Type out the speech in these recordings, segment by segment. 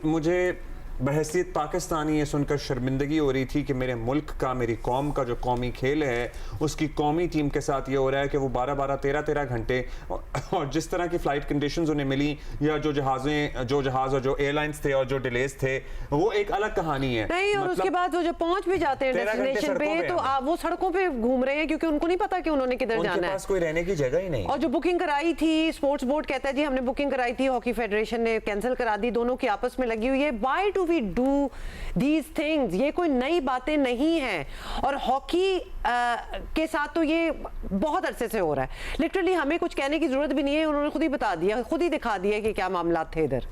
मुझे बहैसियत पाकिस्तानी ये सुनकर शर्मिंदगी हो रही थी कि मेरे मुल्क का, मेरी कौम का जो कौमी खेल है उसकी कौमी टीम के साथ ये हो रहा है कि वो 12-12, 13-13 घंटे और जिस तरह की फ्लाइट कंडीशंस उन्हें मिली या जो जहाज और जो एयरलाइंस थे और जो डिलेज थे वो एक अलग कहानी है। नहीं, और उसके बाद वो जो पहुंच भी जाते हैं डेस्टिनेशन पे तो वो सड़कों पे घूम रहे हैं क्योंकि उनको नहीं पता कि उन्होंने किधर जाना है, उनके पास कोई रहने की जगह ही नहीं। और जो बुकिंग कराई थी स्पोर्ट्स बोर्ड कहता है जी हमने बुकिंग कराई थी, हॉकी फेडरेशन ने कैंसिल करा दी, दोनों की आपस में लगी हुई है। Why do we do these things? ये कोई नई बातें नहीं हैं और हॉकी के साथ तो ये बहुत अरसे से हो रहा है। लिटरली हमें कुछ कहने की जरूरत भी नहीं है, उन्होंने खुद ही बता दिया, खुद ही दिखा दिया कि क्या मामला थे इधर।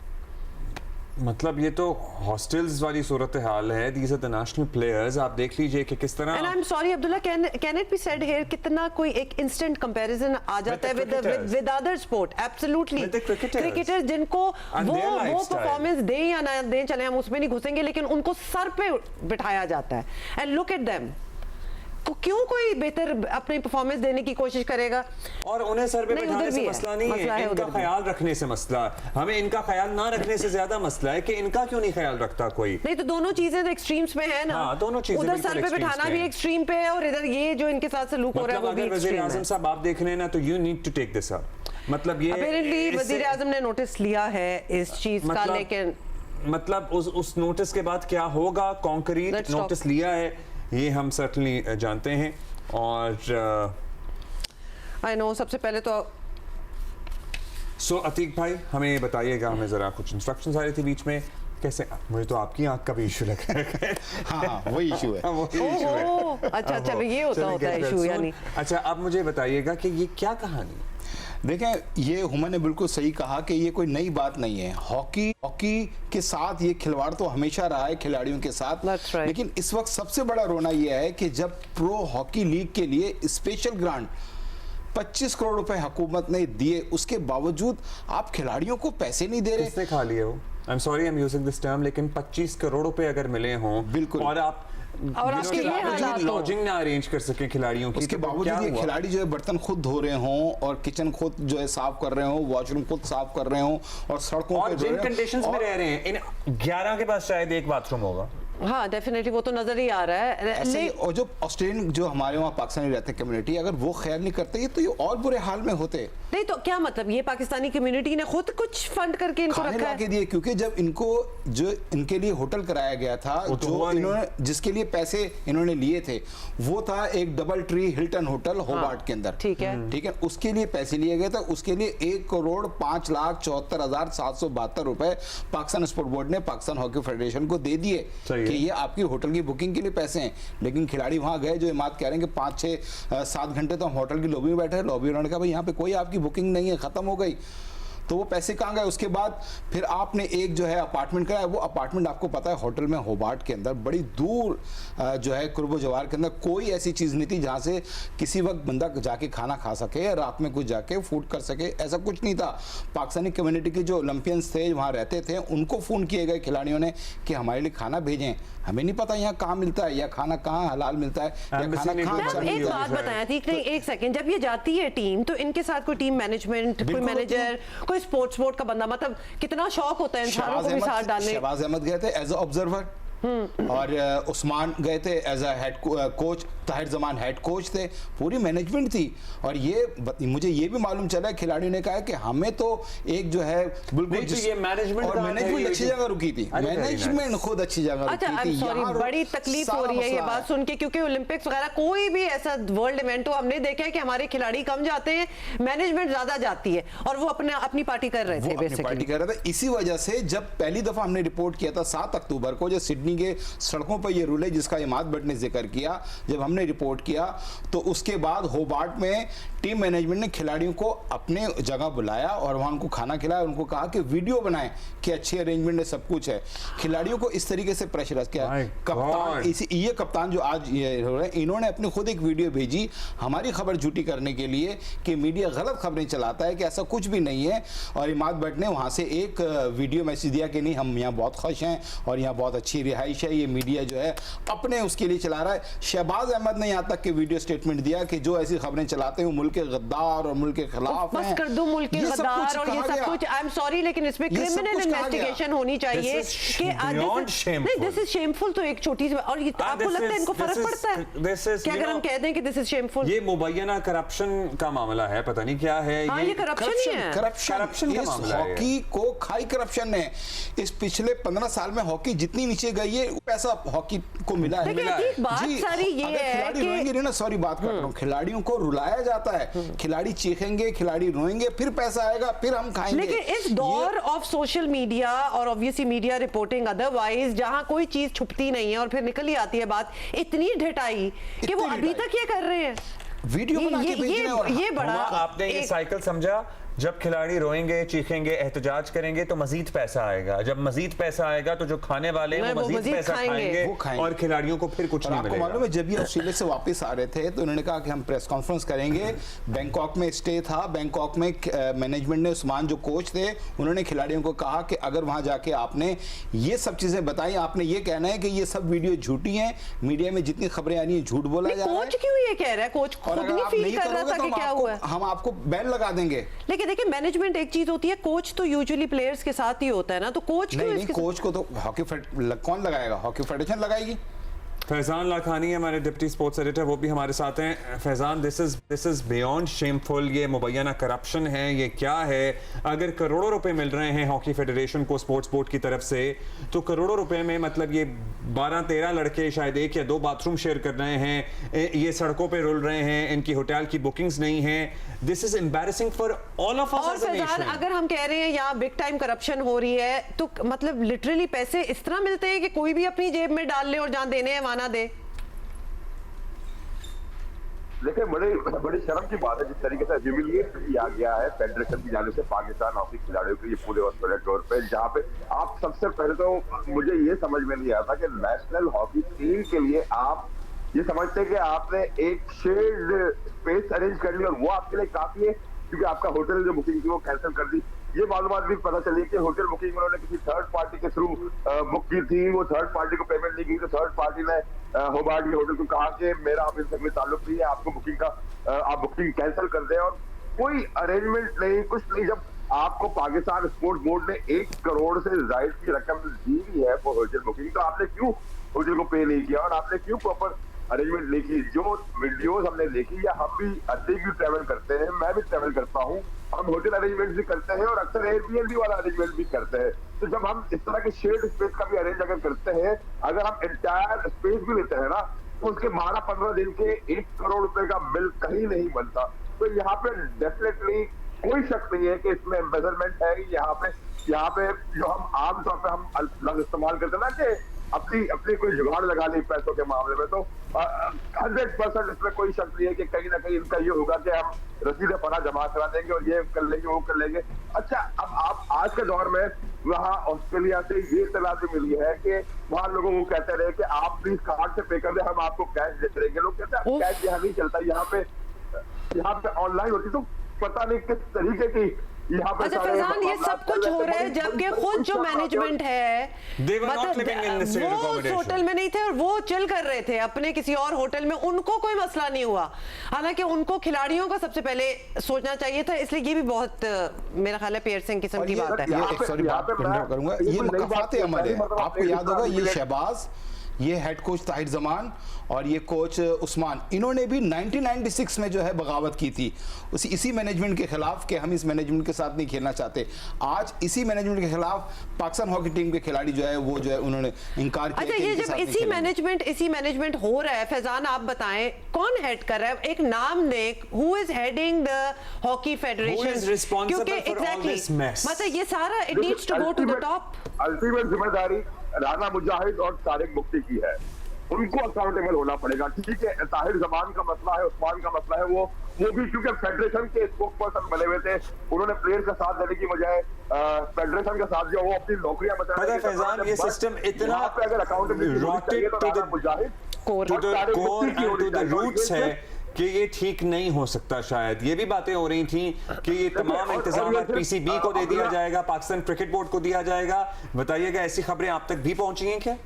मतलब ये तो हॉस्टल्स वाली सूरत हाल है। These are the national players। आप देख लीजिए कि किस तरह। And I'm sorry Abdullah, can it be said here कितना कोई एक instant comparison आ जाता है with other sport? Absolutely। Cricketers जिनको वो परफॉर्मेंस दें या ना दें, चले हम उसमें नहीं घुसेंगे, लेकिन उनको सर पे बिठाया जाता है। And look at them। क्यों कोई बेहतर अपनी परफॉर्मेंस देने की कोशिश करेगा? और उन्हें सर पे बिठाने से मसला नहीं है, इनका ख्याल रखने से मसला। हमें इनका ख्याल ना रखने से ज्यादा मसला है कि इनका क्यों नहीं ख्याल रखता कोई। नहीं तो दोनों चीजें तो एक्सट्रीम्स में है ना। हाँ, दोनों चीजें उधर सर पे बिठाना भी एक्सट्रीम पे है और इधर ये जो इनके साथ सलूक हो रहा है वो भी एक्सट्रीम है। वज़ीर-ए-आज़म साहब आप देख रहे हैं ना, तो you need to take this up. मतलब ये अपैरेंटली वज़ीर-ए-आज़म ने नोटिस लिया है इस चीज का, लेकिन मतलब उस नोटिस के बाद क्या होगा, कॉन्क्रीट नोटिस लिया है ये हम सर्टनली जानते हैं। और आई नो सबसे पहले तो अतीक भाई हमें बताइएगा, हमें जरा कुछ इंस्ट्रक्शंस आ रही थी बीच में, कैसे मुझे तो आपकी आंख का भी इशू लग रहा है। हाँ वही इशू है। अच्छा चलो ये होता है इशू यानी। अच्छा अब मुझे बताइएगा कि ये क्या कहानी है? देखें, ये हुमन ने बिल्कुल सही कहा कि ये कोई नई बात नहीं है। हॉकी के साथ ये खिलवाड़ तो हमेशा रहा है खिलाड़ियों के साथ। right। लेकिन इस वक्त सबसे बड़ा रोना ये है कि जब प्रो हॉकी लीग के लिए स्पेशल ग्रांट 25 करोड़ रुपए हुकूमत ने दिए, उसके बावजूद आप खिलाड़ियों को पैसे नहीं दे रहे। किसने खा लिए वो? I am sorry I am using this term, लेकिन 25 करोड़ रुपए अगर मिले हों बिल्कुल, और आप लॉजिंग ना अरेंज कर सके खिलाड़ियों की, उसके बावजूद ये खिलाड़ी जो है बर्तन खुद धो रहे हों और किचन खुद जो है साफ कर रहे हों, वॉशरूम खुद साफ कर रहे हों और सड़कों पे जिन कंडीशंस में रह रहे हैं, इन 11 के पास शायद एक बाथरूम होगा। हाँ डेफिनेटली वो तो नजर ही आ रहा है। ऐसे और जो ऑस्ट्रेलियन जो हमारे वहाँ पाकिस्तानी रहते हैं कम्युनिटी, अगर वो ख्याल नहीं करते तो ये और बुरे हाल में होते। नहीं तो क्या मतलब, ये पाकिस्तानी कम्युनिटी ने खुद कुछ फंड करके इनको रखा है? दिए, क्योंकि जब इनको जो इनके लिए होटल कराया गया था, जो इन्होंने जिसके लिए पैसे इन्होंने लिए थे वो था एक double tree Hilton hotel Hobart के अंदर। ठीक है, उसके लिए पैसे लिए गए थे, उसके लिए 1,05,74,772 रुपए पाकिस्तान स्पोर्ट बोर्ड ने पाकिस्तान हॉकी फेडरेशन को दे दिए कि ये आपकी होटल की बुकिंग के लिए पैसे हैं। लेकिन खिलाड़ी वहां गए, जो इमाद कह रहे हैं कि 5-6-7 घंटे तो हम होटल की लॉबी में बैठे, लॉबी उन्होंने कहा भाई यहाँ पे कोई आपकी बुकिंग नहीं है, खत्म हो गई। तो वो पैसे कहाँ गए? उसके बाद फिर आपने एक जो है अपार्टमेंट कराया, वो अपार्टमेंट आपको पता है होटल में होबार्ट के अंदर बड़ी दूर जो है कुर्बो जवार के अंदर कोई ऐसी चीज़ नहीं थी जहाँ से किसी वक्त बंदा जाके खाना खा सके या रात में कुछ जाके फूड कर सके, ऐसा कुछ नहीं था। पाकिस्तानी कम्युनिटी के जो ओलंपियंस थे वहाँ रहते थे, उनको फ़ोन किए गए खिलाड़ियों ने कि हमारे लिए खाना भेजें, हमें नहीं पता यहाँ कहाँ मिलता है या खाना कहाँ हलाल मिलता है या खाना कहाँ। एक बात बताया थी, एक सेकंड, जब ये जाती है टीम तो इनके साथ कोई टीम मैनेजमेंट, कोई मैनेजर, कोई स्पोर्ट्स बोर्ड का बंदा, मतलब कितना शौक होता है इंसानों को भी साथ डालने। शहबाज अहमद गए थे एज ए ऑब्जर्वर और उस्मान गए थे as a head coach, Tahir Zaman head coach थे, पूरी मैनेजमेंट थी। और ये मुझे ये भी मालूम चला खिलाड़ियों ने कहा कि हमें तो एक जो है बिल्कुल मैनेजमेंट अच्छी जगह रुकी थी, मैनेजमेंट खुद अच्छी जगह रुकी थी। सॉरी, बड़ी तकलीफ हो रही है ये बात सुन के, क्योंकि ओलंपिक्स वगैरह कोई भी ऐसा वर्ल्ड इवेंट हो, हमने देखा है कि हमारे खिलाड़ी कम जाते हैं, मैनेजमेंट ज्यादा जाती है, और वो अपनी पार्टी कर रहे थे बेसिकली। इसी वजह से जब पहली दफा हमने रिपोर्ट किया था 7 अक्टूबर को, जो सिडनी के सड़कों पर ये रूल है जिसका इमाद भट्ट ने जिक्र किया, जब हमने रिपोर्ट किया तो उसके बाद होबार्ट में टीम मैनेजमेंट ने खिलाड़ियों को अपने जगह बुलाया और वहां उनको खाना खिलाया, उनको कहा कि वीडियो बनाएं कि अच्छी अरेंजमेंट है, सब कुछ है। खिलाड़ियों को इस तरीके से प्रेशराइज किया। कप्तान ये कप्तान जो आज ये हो रहे हैं, इन्होंने अपनी खुद एक वीडियो भेजी हमारी खबर झूठी करने के लिए कि मीडिया गलत खबरें चलाता है, कि ऐसा कुछ भी नहीं है। और इमाद भट्ट ने वहां से एक वीडियो मैसेज दिया कि नहीं, हम यहाँ बहुत खुश हैं और यहाँ बहुत अच्छी रिहाइश है, ये मीडिया जो है अपने उसके लिए चला रहा है। शहबाज अहमद ने यहाँ तक के वीडियो स्टेटमेंट दिया कि जो ऐसी खबरें चलाते हैं मुल्क के गद्दार और मुल्क के खिलाफ बस कर दो मुल्क के गद्दार और ये सब कुछ। आई एम सॉरी लेकिन इसमें क्रिमिनल इन्वेस्टिगेशन होनी चाहिए कि दिस इज शेमफुल। तो एक छोटी सी और आपको लगता है इनको फर्क पड़ता है क्या अगर हम कह दें कि दिस इज शेमफुल? ये मुबैना करप्शन का मामला है, पता नहीं क्या है ये करप्शन ही है। करप्शन का मामला है। हॉकी को खाई करप्शन है। इस पिछले 15 साल में हॉकी जितनी नीचे गई है पैसा हॉकी को मिला है। बात सारी ये है कि रोएंगे ना, सॉरी बात कर रहा हूं, खिलाड़ियों को रुलाया जाता है, खिलाड़ी चीखेंगे, खिलाड़ी रोएंगे, फिर पैसा आएगा, फिर हम खाएंगे। लेकिन इस दौर ऑफ सोशल मीडिया और ऑब्वियसली मीडिया रिपोर्टिंग अदरवाइज जहां कोई चीज छुपती नहीं है और फिर निकल ही आती है बात, इतनी ढिठाई कि वो अभी तक ये कर रहे हैं, वीडियो बना के भेज रहे हैं। ये बड़ा आपने ये साइकिल समझा। जब खिलाड़ी रोएंगे, चीखेंगे, एहतजाज करेंगे तो मजीद पैसा आएगा। जब मजीद पैसा आएगा तो जो खाने वाले हैं वो मजीद पैसा खाएंगे और खिलाड़ियों को फिर कुछ नहीं मिलेगा। आपको मालूम है जब ये ऑस्ट्रेलिया से वापस आ रहे थे तो उन्होंने कहा कि हम प्रेस कॉन्फ्रेंस करेंगे। बैंकॉक में स्टे था, बैंकॉक में मैनेजमेंट ने उस्मान जो कोच थे उन्होंने खिलाड़ियों को कहा कि अगर वहां जाके आपने ये सब चीजें बताई, आपने ये कहना है कि ये सब वीडियो झूठी हैं, मीडिया में जितनी खबरें आ रही हैं झूठ बोला जा रहा है। कोच क्यों ये कह रहा है? कोच खुद नहीं फील कर रहा था कि क्या हुआ है। हम आपको बैन लगा देंगे। लेकिन देखिए मैनेजमेंट एक चीज होती है, कोच तो यूजुअली प्लेयर्स के साथ ही होता है ना, तो कोच नहीं, कोच को तो हॉकी कौन लगाएगा? हॉकी फेडरेशन लगाएगी। फैजान लाखानी हमारे डिप्टी स्पोर्ट्स एडिटर, वो भी हमारे साथ हैं। Faizan, this is beyond shameful. ये मुबैना करप्शन है, ये क्या है? अगर करोड़ों रुपए मिल रहे हैं हॉकी फेडरेशन को स्पोर्ट्स बोर्ड की तरफ से, तो करोड़ों रुपए में मतलब ये 12-13 लड़के शायद 1 या 2 बाथरूम शेयर कर रहे हैं, ये सड़कों पे रुल रहे हैं, इनकी होटल की बुकिंग्स नहीं है। This is embarrassing for all of us as a nation. अगर हम कह रहे हैं यहाँ बिग टाइम करप्शन हो रही है तो मतलब लिटरली पैसे इस तरह मिलते हैं कि कोई भी अपनी जेब में डाल ले और जहां देने हैं वहां ना दे। देखिए बड़ी शर्म की बात है जिस तरीके से ह्यूमिलिएट किया गया है फेडरेशन की जानिब से पाकिस्तान हॉकी खिलाड़ियों के लिए पूरे ऑस्ट्रेलिया टूर पे, जहाँ पे आप सबसे पहले तो मुझे ये समझ में नहीं आता कि नेशनल हॉकी टीम के लिए आप ये समझते हैं कि आपने एक शेयर्ड स्पेस अरेंज कर ली और वो आपके लिए काफी है क्योंकि आपका होटल जो बुकिंग थी वो कैंसिल कर दी। ये मालूमात भी पता चली कि होटल बुकिंग उन्होंने किसी थर्ड पार्टी के थ्रू बुक की थी, वो थर्ड पार्टी को पेमेंट नहीं की तो थर्ड पार्टी ने होबार्ट के होटल को कहा कि मेरा आप इनसे कोई ताल्लुक नहीं है, आपको बुकिंग का आप बुकिंग कैंसिल कर दें और कोई अरेंजमेंट नहीं, कुछ नहीं। जब आपको पाकिस्तान स्पोर्ट्स बोर्ड ने 1 करोड़ से जायद की रकम दी हुई है वो होटल बुकिंग, तो आपने क्यों होटल को पे नहीं किया और आपने क्यों प्रॉपर अरेंजमेंट नहीं की? जो वीडियोस हमने देखी या हम भी अधिक भी ट्रैवल करते हैं, मैं भी ट्रैवल करता हूँ, हम होटल अरेंजमेंट भी करते हैं और अक्सर एयरबीएनबी वाला अरेंजमेंट भी करते हैं। तो जब हम इस तरह के शेयर्ड स्पेस का भी अरेंज अगर करते हैं, अगर हम एंटायर स्पेस भी लेते हैं ना तो उसके 12-15 दिन के 1 करोड़ रुपए का बिल कहीं नहीं बनता। तो यहाँ पे डेफिनेटली कोई शक नहीं है कि इसमें एम्बेजलमेंट है। यहाँ पे जो हम आमतौर पर हम लफ्ज इस्तेमाल करते हैं ना कि अपनी कोई जुगाड़ लगा ली पैसों के मामले में, तो 100% इसमें कोई शक नहीं है कि कहीं ना कहीं इनका ये होगा कि हम रसीद पना जमा करा देंगे और ये कर लेंगे वो कर लेंगे। अच्छा, अब आप आज के दौर में वहाँ ऑस्ट्रेलिया से ये इत्तला भी मिली है कि वहाँ लोगों को कहते रहे कि आप प्लीज कार्ड से पे कर दे, हम आपको कैश देते रहेंगे। लोग कहते हैं कैश यहाँ नहीं चलता, यहाँ पे ऑनलाइन होती, तो पता नहीं किस तरीके की यहाँ पे। अच्छा फैजान, ये सब कुछ हो रहा है जबकि खुद जो मैनेजमेंट है मतलब वो उस होटल में नहीं थे और वो चिल कर रहे थे अपने किसी और होटल में, उनको कोई मसला नहीं हुआ। हालांकि उनको खिलाड़ियों का सबसे पहले सोचना चाहिए था, इसलिए ये भी बहुत मेरा ख्याल है पियर्सिंग किस्म की बात है। ये मुकाफाते हमारे, आपको याद होगा ये शहबाज, ये हेड कोच ताहिर जमान और ये कोच उस्मान, इन्होंने भी 1996 में जो है बगावत की थी इसी मैनेजमेंट के खिलाफ कि हम इस मैनेजमेंट के साथ नहीं खेलना चाहते। आज इसी मैनेजमेंट के खिलाफ पाकिस्तान हॉकी टीम के खिलाड़ी जो है वो जो है उन्होंने इनकार किया। अच्छा, ये जब इसी मैनेजमेंट हो रहा है, फैजान आप बताएं कौन हेड कर रहा है? एक नाम ने, who is heading the hockey federation, क्योंकि एग्जैक्टली मतलब ये सारा it needs to go to the top. Ultimate जिम्मेदारी राना मुजाहिद और तारिक मुफ्ती की है, उनको अकाउंटेबल होना पड़ेगा। ठीक है, ताहिर जमान का मसला है, उस्मान का मसला है, वो भी क्योंकि फेडरेशन के स्पोक पर्सन बने हुए थे, उन्होंने प्लेयर का साथ देने की बजाय फेडरेशन का साथ दिया, वो अपनी नौकरियां बचाने। फैजान, ये सिस्टम इतना अगर accountability Mujahid to the roots है कि ये ठीक नहीं हो सकता। शायद ये भी बातें हो रही थी कि ये तमाम इंतजाम पीसीबी को दे दिया जाएगा, पाकिस्तान क्रिकेट बोर्ड को दिया जाएगा। बताइएगा ऐसी खबरें आप तक भी पहुंची हैं क्या?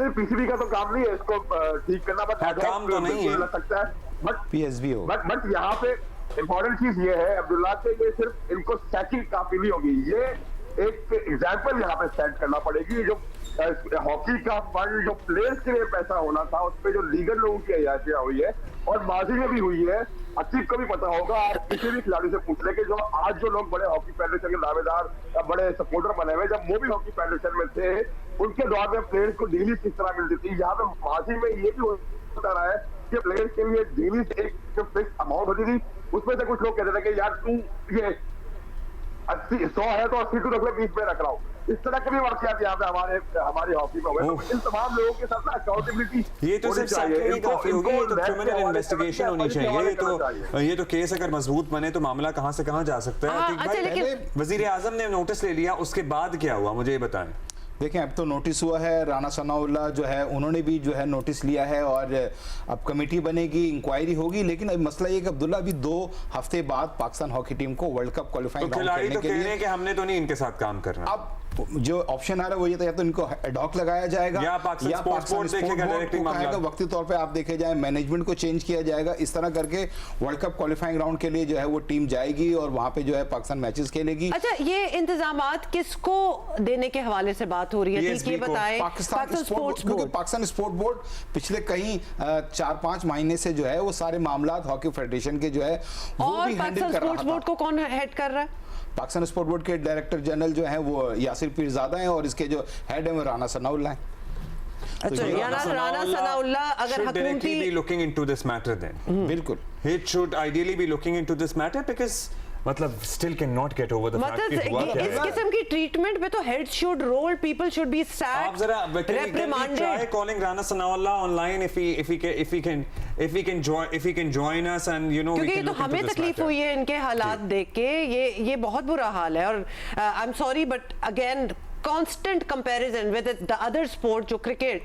नहीं, पीसीबी का तो काम नहीं है इसको ठीक करना, बट काम तो नहीं है, लग सकता है, बट पीएसबी हो, बट यहाँ पे इम्पोर्टेंट चीज ये है अब्दुल्ला के, ये सिर्फ इनको सैकिंग काफी नहीं होगी, ये एक एग्जाम्पल यहाँ पे सेट करना पड़ेगी। जो हॉकी का फंड जो प्लेयर्स के लिए पैसा होना था, उस पर जो लीगल लोगों की अयाचियां हुई है और माजी में भी हुई है, अतीब को भी पता होगा, आज किसी भी खिलाड़ी से पूछ ले कि जो आज जो लोग बड़े हॉकी फेडरेशन के दावेदार या बड़े सपोर्टर बने हुए, जब वो भी हॉकी फेडरेशन में थे, उनके दौर में प्लेयर्स को डेली किस तरह मिलती थी। यहाँ पे माजी में ये भी होता रहा है कि प्लेयर्स के लिए डेली एक जो फिक्स अमाउंट होती थी, उसमें से कुछ लोग कहते थे कि यार तू ये 100 है तो 80 तू रख ले, 20 में रख रहा हूँ। इस तरह के भी वाकयात यहाँ पे हमारी हॉकी में हुए। तो इन तमाम लोगों के साथ अकाउंटेबिलिटी ये तो सिर्फ सैकिंग काफी होगी, ये तो क्रिमिनल इन्वेस्टिगेशन होनी चाहिए। ये तो केस अगर मजबूत बने तो मामला कहां से कहां जा सकता है। अच्छा, वजीर आजम ने नोटिस ले लिया, उसके बाद क्या हुआ मुझे ये बताएं। देखें, अब तो नोटिस हुआ है, राना सनाउल्लाह जो है उन्होंने भी जो है नोटिस लिया है और अब कमेटी बनेगी, इंक्वायरी होगी। लेकिन अब मसला ये कि अब्दुल्ला अभी 2 हफ्ते बाद पाकिस्तान हॉकी टीम को वर्ल्ड कप क्वालिफाइंग राउंड करने के लिए कि हमने तो नहीं इनके साथ काम करना। अब जो ऑप्शन आ रहा है वो ये था, या तो इनको एडॉक लगाया जाएगा या पाकिस्तान स्पोर्ट्स बोर्ड देखेगा डायरेक्टली मामला, वक्ती तौर पे आप देखे जाए, मैनेजमेंट को चेंज किया जाएगा। इस तरह करके वर्ल्ड कप क्वालिफाइंग राउंड के लिए जो है वो टीम जाएगी और वहां पे जो है पाकिस्तान मैचेस खेलेगी। अच्छा, ये इंतजामात किसको देने के हवाले से बात हो रही है? ये बताएं। पाकिस्तान स्पोर्ट्स बोर्ड, क्योंकि पाकिस्तान स्पोर्ट्स बोर्ड पिछले कहीं 4-5 महीने से जो है वो सारे मामलात हॉकी फेडरेशन के जो है वो भी हैंडल कर रहा था। बोर्ड को कौन हेड कर रहा है? पाकिस्तान स्पोर्ट बोर्ड के डायरेक्टर जनरल जो है वो यासिर पीरजादा हैं और इसके जो हेड है वो राना सनाउल्लाह हैं। अच्छा, राना सनाउल्लाह अगर हुकूमती be looking into this matter then बिल्कुल, it should ideally be looking into this matter because मतलब still cannot get over the fact कि हुआ क्या है। इस किस्म की ट्रीटमेंट पे तो heads should roll, people should be sacked, आप जरा reprimanded. Try calling Rana Sanaullah online if he can join us and you know we can look into this matter. क्योंकि तो हमें तकलीफ हुई है इनके हालात देख के, ये बहुत बुरा हाल है। और I am sorry but again constant comparison with the other sport जो क्रिकेट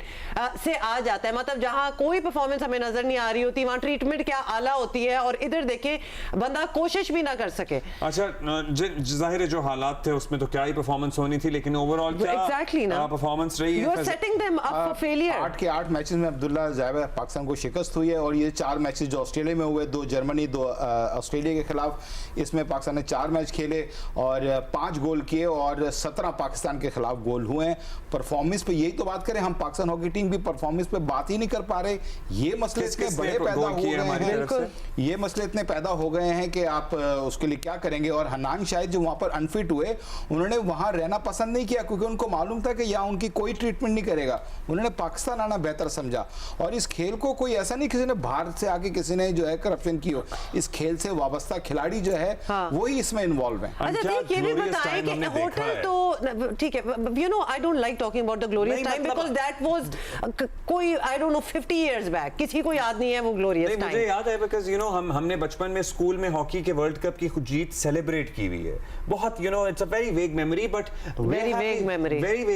से आ जाता है, मतलब जहां कोई परफॉर्मेंस हमें नजर नहीं आ रही होती, वहां ट्रीटमेंट क्या आला होती है और इधर देखे बंदा कोशिश भी ना कर सके। अच्छा, जाहिर है जो हालात थे उसमें तो क्या ही परफॉर्मेंस होनी थी, लेकिन ओवरऑल क्या एग्जैक्टली ना परफॉर्मेंस रही है। You are setting them up for failure. 8 के 8 मैचेस में अब्दुल्ला ज़ाहिर पाकिस्तान को शिकस्त हुई है और ये 4 मैचेस जो ऑस्ट्रेलिया में हुए, 2 जर्मनी 2 ऑस्ट्रेलिया के खिलाफ, इसमें पाकिस्तान ने 4 मैच खेले और 5 गोल किए और 17 पाकिस्तान के खिलाफ गोल हुए। परफॉर्मेंस पे यही तो बात करें, हम पाकिस्तान हॉकी टीम की परफॉर्मेंस पे बात ही नहीं कर पा रहे। ये मसले इतने बड़े पैदा हो गए हैं, ये मसले इतने पैदा हो गए हैं कि आप उसके लिए क्या करेंगे। और हनान शायद जो वहां पर अनफिट हुए, उन्होंने वहां रहना पसंद नहीं किया क्योंकि उनको मालूम था कि यहाँ उनकी कोई ट्रीटमेंट नहीं करेगा। उन्होंने पाकिस्तान आना बेहतर समझा और इस खेल को कोई ऐसा नहीं किसी ने बाहर से आके किसी ने जो है करप्शन की हो, इस खेल से वाबस्ता खिलाड़ी जो है वही इसमें इन्वॉल्व है। अच्छा, ये भी बताएं कि होटल तो ठीक है, you know I don't like talking about the glorious time because that was कोई I don't know 50 years back, किसी को याद नहीं है वो glorious time। मुझे याद है because you know हमने बचपन में स्कूल में हॉकी के वर्ल्ड कप की जीत सेलिब्रेट की हुई है बहुत, you know it's a very vague memory but very vague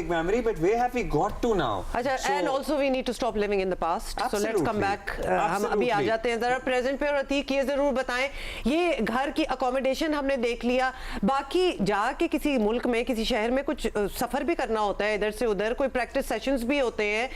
memory but where have we got to now? अच्छा, and also we need to stop living in the past, so let's come back। हम अभी आ जाते हैं जरा present पे। और अतीक ये जरूर बताएं, ये घर की अकोमोडेशन हमने देख लिया, बाकी जाके किसी मुल्क में किसी शहर में कुछ सफर भी करना होता है, इधर से उधर कोई प्रैक्टिस सेशंस भी होते हैं,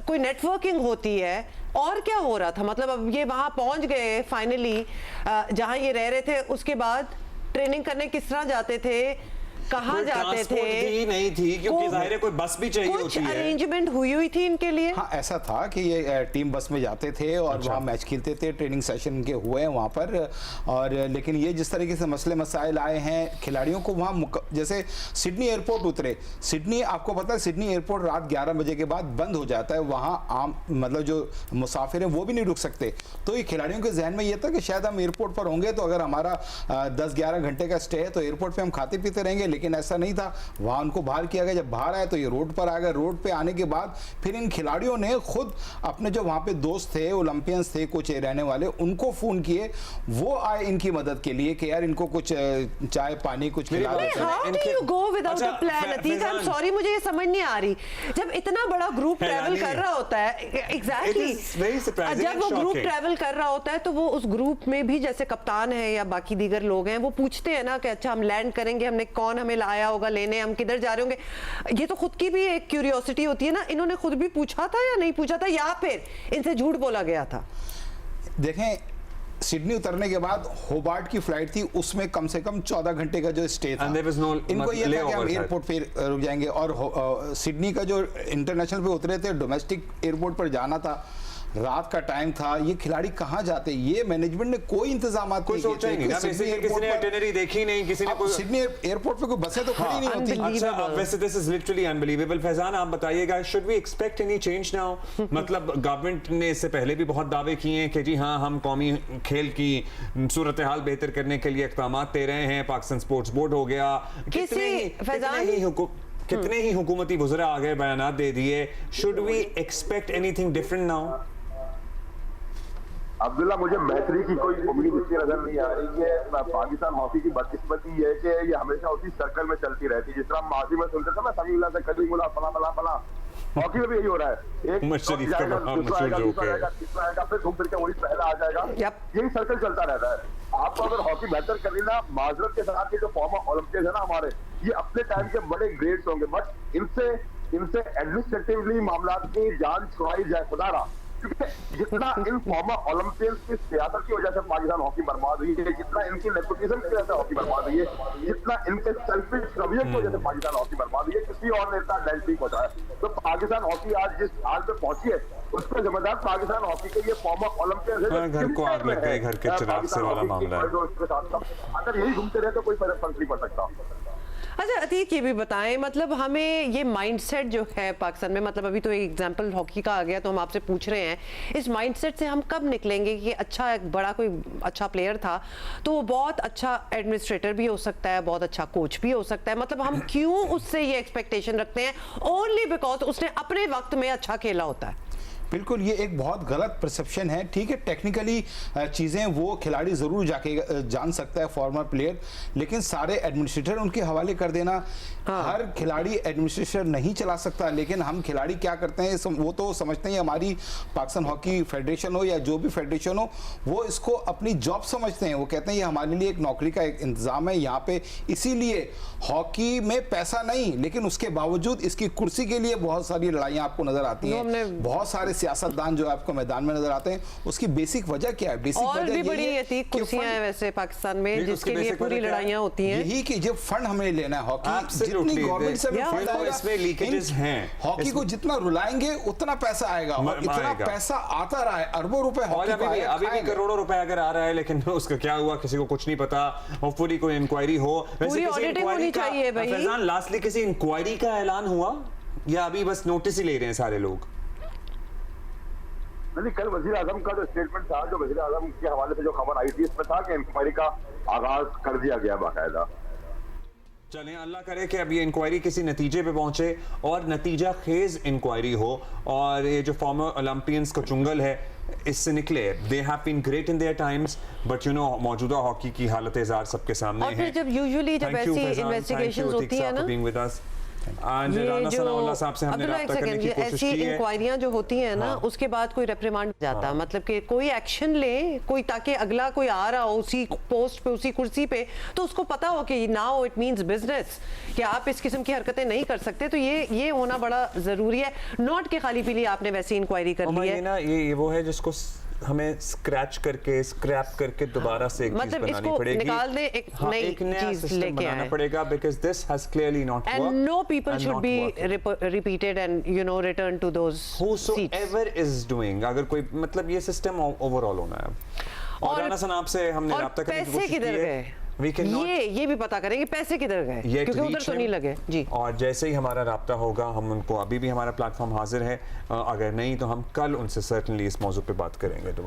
कोई नेटवर्किंग होती है, और क्या हो रहा था? मतलब अब ये वहां पहुंच गए फाइनली जहां ये रह रहे थे, उसके बाद ट्रेनिंग करने किस तरह जाते थे, कहाँ जाते थे? नहीं थी क्योंकि जाहिर है कोई बस भी चाहिए होती है। अरेंजमेंट हुई थी इनके लिए। हाँ, ऐसा था कि ये टीम बस में जाते थे और वहाँ मैच खेलते थे, ट्रेनिंग सेशन के हुए हैं वहाँ पर। और लेकिन ये जिस तरीके से मसले मसाइल आए हैं खिलाड़ियों को वहाँ, जैसे सिडनी एयरपोर्ट उतरे, सिडनी आपको पता है सिडनी एयरपोर्ट रात 11 बजे के बाद बंद हो जाता है, वहाँ आम मतलब जो मुसाफिर हैं वो भी नहीं रुक सकते। तो ये खिलाड़ियों के जहन में ये था कि शायद हम एयरपोर्ट पर होंगे तो अगर हमारा 10-11 घंटे का स्टे है तो एयरपोर्ट पर हम खाते पीते रहेंगे, लेकिन ऐसा नहीं था। वहां उनको बाहर किया गया, जब बाहर आए तो ये रोड पर आ गए। रोड पे आने के बाद फिर इन खिलाड़ियों ने खुद अपने जो वहां पे दोस्त थे, ओलंपियंस थे कुछ रहने वाले, उनको फोन किए, वो आए इनकी मदद के लिए कि यार इनको कुछ चाय पानी कुछ खिला देते हैं। How do you go without a plan? Atiq, I'm sorry, मुझे ये समझ नहीं आ रही। जब इतना बड़ा ग्रुप ट्रैवल कर रहा होता है, एग्जैक्टली जब वो ग्रुप ट्रैवल कर रहा होता है तो वो उस ग्रुप में भी जैसे कप्तान है या बाकी दीगर लोग हैं, वो पूछते हैं ना कि अच्छा हम लैंड करेंगे, हमने कौन हमें लाया होगा लेने, हम किधर जा रहे होंगे, ये तो खुद की भी एक क्यूरियोसिटी होती है ना। इन्होंने खुद भी पूछा था या नहीं पूछा था, या फिर इनसे झूठ बोला गया था? देखें, सिडनी उतरने के बाद होबार्ट की फ्लाइट थी, उसमें कम से कम 14 घंटे का जो स्टे था। इनको ये था कि हम एयरपोर्ट पे रुक जाएंगे, और सिडनी का जो इंटरनेशनल पे उतरे थे, डोमेस्टिक एयरपोर्ट पर जाना था, रात का टाइम था, ये खिलाड़ी कहाँ जाते, ये मैनेजमेंट ने कोई इंतजाम कोई सोचा ही नहीं ना, किसी ने आइटिनरी देखी नहीं, किसी ने सिडनी एयरपोर्ट पे कोई बसें तो खड़ी नहीं होती। अच्छा, वैसे this is literally unbelievable. Faizan, आप बताइएगा, should we expect any change now? मतलब गवर्नमेंट ने इससे पहले भी बहुत दावे किए हैं कि जी हाँ, हम कौमी खेल की सूरत हाल बेहतर करने के लिए इक़दाम दे रहे हैं। पाकिस्तान स्पोर्ट्स बोर्ड हो गया, कितने ही हुकूमती वज़रा आ गए, बयानात दे दिए। Should we expect anything different now? Abdullah, मुझे बेहतरी की कोई उम्मीद इसकी नजर नहीं आ रही है। पाकिस्तान हॉकी की बदकिस्मती ये है कि ये हमेशा उसी सर्कल में चलती रहती है। जिस तरह माजी में सुनते थे ना, समीउल्लाह से कलीमुल्लाह, फला फला फला, हॉकी में भी यही हो रहा है। एक जाएगा, दूसरा आएगा, तीसरा आएगा, फिर घूम फिर के वही पहला आ जाएगा। यही सर्कल चलता रहता है। आपको अगर हॉकी बेहतर करनी ना, माजरत के साथ ये जो फॉर्मर ओलंपियंस है ना हमारे, ये अपने टाइम के बड़े ग्रेट्स होंगे, बट इनसे एडमिनिस्ट्रेटिवली मामला की जान छुड़ाई जाए खुदारा। क्योंकि जितना इन फॉर्मर ओलंपियंस की सियासत की वजह से पाकिस्तान हॉकी बर्बाद हुई है, जितना इनकी नेपोटिज्म की वजह से हॉकी बर्बाद हुई है, जितना इनके सेल्फिश रवैये की वजह से पाकिस्तान हॉकी बर्बाद हुई है, किसी और ने इतना डेंट नहीं पहुंचा है। तो पाकिस्तान हॉकी आज जिस हाल पे पहुंची है, उसका जिम्मेदार पाकिस्तान हॉकी के ये फॉर्मर ओलंपियंस है। घर को आग लग गई, घर के चिराग से वाला मामला है। अगर यही घूमते रहे तो कोई फर्क नहीं पड़ सकता। अच्छा अतीक, ये भी बताएं, मतलब हमें ये माइंडसेट जो है पाकिस्तान में, मतलब अभी तो एक एग्जांपल हॉकी का आ गया, तो हम आपसे पूछ रहे हैं इस माइंडसेट से हम कब निकलेंगे कि अच्छा, एक बड़ा कोई अच्छा प्लेयर था तो वो बहुत अच्छा एडमिनिस्ट्रेटर भी हो सकता है, बहुत अच्छा कोच भी हो सकता है। मतलब हम क्यों उससे ये एक्सपेक्टेशन रखते हैं ओनली बिकॉज उसने अपने वक्त में अच्छा खेला होता है? बिल्कुल, ये एक बहुत गलत परसेप्शन है। ठीक है, टेक्निकली चीज़ें वो खिलाड़ी ज़रूर जाके जान सकता है, फॉर्मर प्लेयर, लेकिन सारे एडमिनिस्ट्रेटर उनके हवाले कर देना, हर खिलाड़ी एडमिनिस्ट्रेशन नहीं चला सकता। लेकिन हम खिलाड़ी क्या करते हैं, वो तो समझते हैं हमारी पाकिस्तान हॉकी फेडरेशन हो या जो भी फेडरेशन हो, वो इसको अपनी जॉब समझते हैं। वो कहते हैं ये हमारे लिए एक नौकरी का एक इंतज़ाम है यहाँ पे, इसीलिए हॉकी में पैसा नहीं, लेकिन उसके बावजूद इसकी कुर्सी के लिए बहुत सारी लड़ाइयाँ आपको नजर आती हैं। बहुत सारे सियासतदान जो आपको मैदान में नजर आते हैं, उसकी बेसिक वजह क्या है? बेसिक और वजह भी बड़ी ऐसी कुर्सियां हैं वैसे पाकिस्तान में जिसके लिए पूरी लड़ाइयां होती हैं। यही कि जब फंड हमें लेना है, हॉकी जितनी गवर्नमेंट से फंड आएगा, इसमें लीकेजेस हैं। हॉकी को जितना रुलाएंगे उतना पैसा आएगा, और इतना पैसा आता रहा है, अरबों रुपए हॉकी को आएगा। अभी भी करोड़ों रुपए अगर आ रहा है, लेकिन उसका क्या हुआ किसी को कुछ नहीं पता। होपफुली कोई इंक्वायरी हो, पूरी ऑडिटिंग होनी चाहिए भाई। फैजान, लास्टली किसी इंक्वायरी का ऐलान हुआ या अभी बस नोटिस ही ले रहे हैं सारे लोग? नहीं, कल वजीर आजम का जो स्टेटमेंट था, जो वजीर आजम के हवाले से जो खबर आई थी, इसमें था कि इंक्वायरी का आगाज कर दिया गया बाकायदा। चलें, अल्लाह करे कि अब ये इंक्वायरी किसी नतीजे पे पहुंचे और नतीजा खेज इंक्वायरी हो, और ये जो फॉर्मर ओलंपियंस का चुंगल है इससे निकले। They have been great in their times, but you know मौजूदा हॉकी की हालत इज़ार सबके सामने है। और फिर जब यूजुअली जब ऐसी इन्वेस्टिगेशंस होती है ना, ऐसी इंक्वायरियां जो होती हैं ना, उसके बाद कोई रिप्रिमांड जाता, मतलब कि कोई एक्शन ले कोई, ताकि अगला कोई आ रहा हो उसी पोस्ट पे, उसी कुर्सी पे, तो उसको पता हो कि नाउ इट मींस बिजनेस, कि आप इस किस्म की हरकतें नहीं कर सकते। तो ये होना बड़ा जरूरी है, नॉट के खाली पीली आपने वैसी इंक्वायरी कर ली है ना। ये वो है जिसको हमें स्क्रैच करके, स्क्रैप करके दोबारा से एक चीज बनानी पड़ेगी, निकाल दे, एक नई चीज लेके आए पड़ेगा, because this has clearly not worked, and no people should be repeated and you know return to those whosoever is doing। अगर कोई, मतलब ये सिस्टम ओवरऑल होना है। और राना सना आपसे हमने राब्ता करने की कोशिश की है, ये भी पता करेंगे पैसे किधर गए, क्योंकि उधर तो नहीं लगे जी। और जैसे ही हमारा राब्ता होगा, हम उनको, अभी भी हमारा प्लेटफॉर्म हाजिर है, अगर नहीं तो हम कल उनसे सर्टनली इस मौजू पे बात करेंगे।